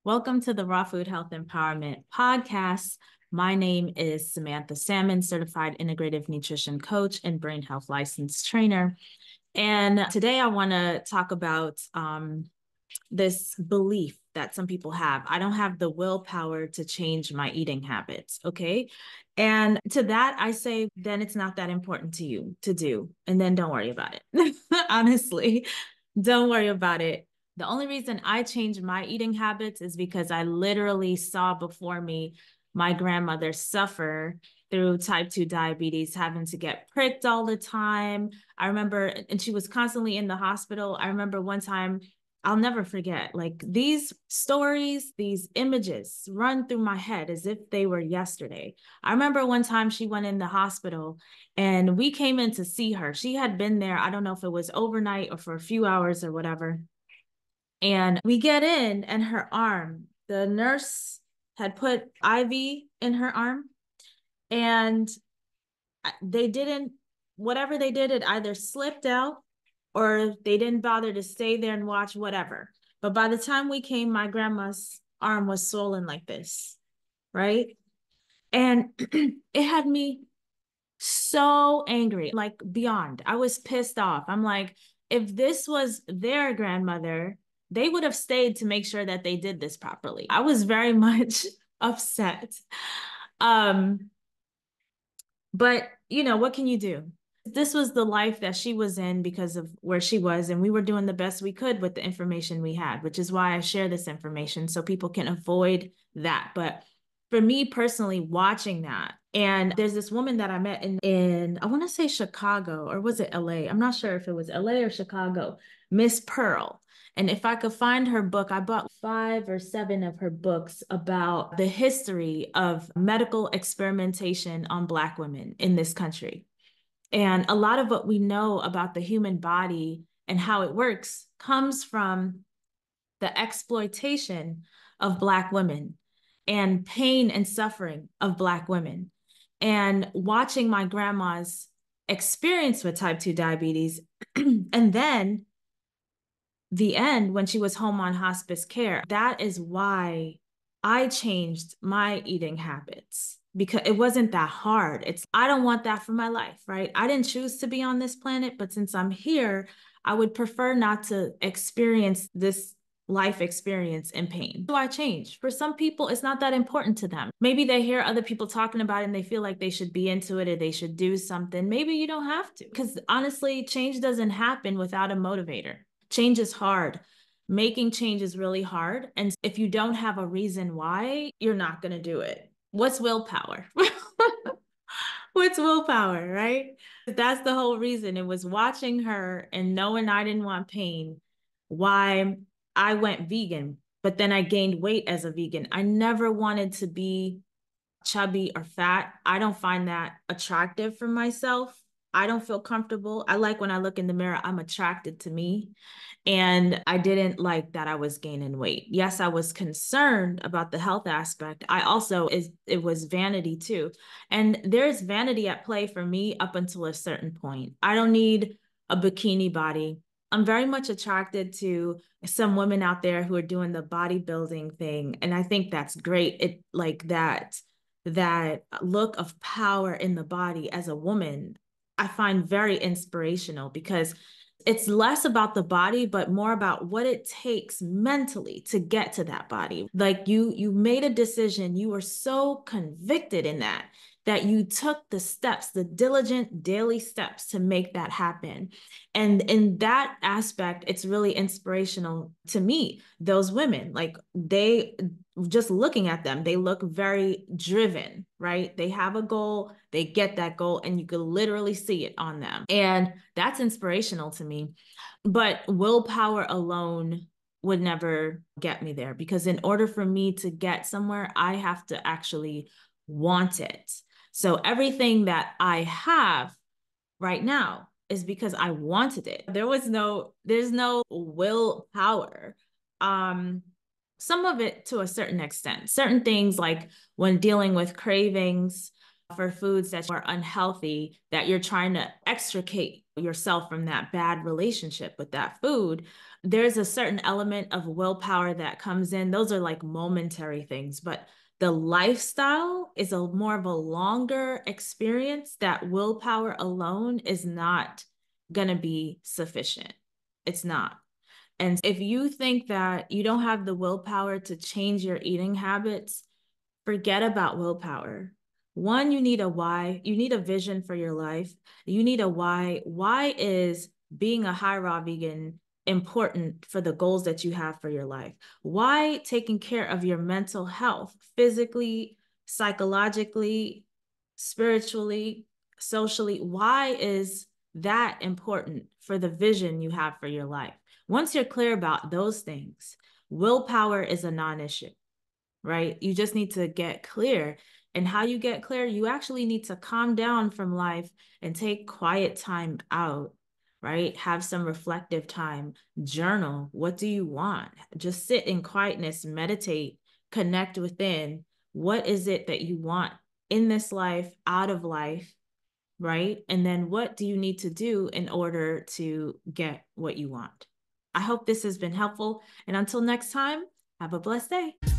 Welcome to the Raw Food Health Empowerment Podcast. My name is Samantha Salmon, certified integrative nutrition coach and brain health licensed trainer. And today I want to talk about this belief that some people have. I don't have the willpower to change my eating habits. Okay. And to that, I say, then it's not that important to you to do. And then don't worry about it. Honestly, don't worry about it. The only reason I changed my eating habits is because I literally saw before me my grandmother suffer through type 2 diabetes, having to get pricked all the time. I remember, and she was constantly in the hospital. I remember one time, I'll never forget, like these stories, these images run through my head as if they were yesterday. I remember one time she went in the hospital and we came in to see her. She had been there, I don't know if it was overnight or for a few hours or whatever. And we get in and her arm, the nurse had put IV in her arm and they didn't, whatever they did, it either slipped out or they didn't bother to stay there and watch, whatever. But by the time we came, my grandma's arm was swollen like this, right? And it had me so angry, like beyond. I was pissed off. I'm like, if this was their grandmother, they would have stayed to make sure that they did this properly. I was very much upset. But you know, what can you do? This was the life that she was in because of where she was, and we were doing the best we could with the information we had, which is why I share this information so people can avoid that. But for me personally, watching that, and there's this woman that I met in I want to say Chicago, or was it LA? I'm not sure if it was LA or Chicago, Miss Pearl. And if I could find her book, I bought 5 or 7 of her books about the history of medical experimentation on Black women in this country. And a lot of what we know about the human body and how it works comes from the exploitation of Black women and pain and suffering of Black women. And watching my grandma's experience with type 2 diabetes and then the end when she was home on hospice care, that is why I changed my eating habits, because it wasn't that hard. I don't want that for my life, right? I didn't choose to be on this planet, but since I'm here, I would prefer not to experience this life experience in pain. So I changed. For some people, it's not that important to them. Maybe they hear other people talking about it and they feel like they should be into it or they should do something. Maybe you don't have to, because honestly, change doesn't happen without a motivator. Change is hard. Making change is really hard. And if you don't have a reason why, you're not going to do it. What's willpower? What's willpower, right? That's the whole reason. It was watching her and knowing I didn't want pain, why I went vegan, but then I gained weight as a vegan. I never wanted to be chubby or fat. I don't find that attractive for myself. I don't feel comfortable. I like when I look in the mirror, I'm attracted to me. And I didn't like that I was gaining weight. Yes, I was concerned about the health aspect. It was vanity too. And there's vanity at play for me up until a certain point. I don't need a bikini body. I'm very much attracted to some women out there who are doing the bodybuilding thing. And I think that's great. It like that look of power in the body as a woman, I find very inspirational, because it's less about the body, but more about what it takes mentally to get to that body. Like you made a decision, you were so convicted in that you took the steps, the diligent daily steps to make that happen. And in that aspect, it's really inspirational to me. Those women, like just looking at them, they look very driven, right? They have a goal, they get that goal, and you could literally see it on them. And that's inspirational to me. But willpower alone would never get me there, because in order for me to get somewhere, I have to actually want it. So everything that I have right now is because I wanted it. There's no willpower. Some of it to a certain extent. Certain things, like when dealing with cravings for foods that are unhealthy, that you're trying to extricate yourself from that bad relationship with that food, there's a certain element of willpower that comes in. Those are like momentary things, but the lifestyle is a more of a longer experience that willpower alone is not going to be sufficient. It's not. And if you think that you don't have the willpower to change your eating habits, forget about willpower. One, you need a why. You need a vision for your life. You need a why. Why is being a high raw vegan important for the goals that you have for your life? Why taking care of your mental health, physically, psychologically, spiritually, socially? Why is that important for the vision you have for your life? Once you're clear about those things, willpower is a non-issue, right? You just need to get clear. And how you get clear, you actually need to calm down from life and take quiet time out, right? Have some reflective time, journal. What do you want? Just sit in quietness, meditate, connect within. What is it that you want in this life, out of life, right? And then what do you need to do in order to get what you want? I hope this has been helpful. And until next time, have a blessed day.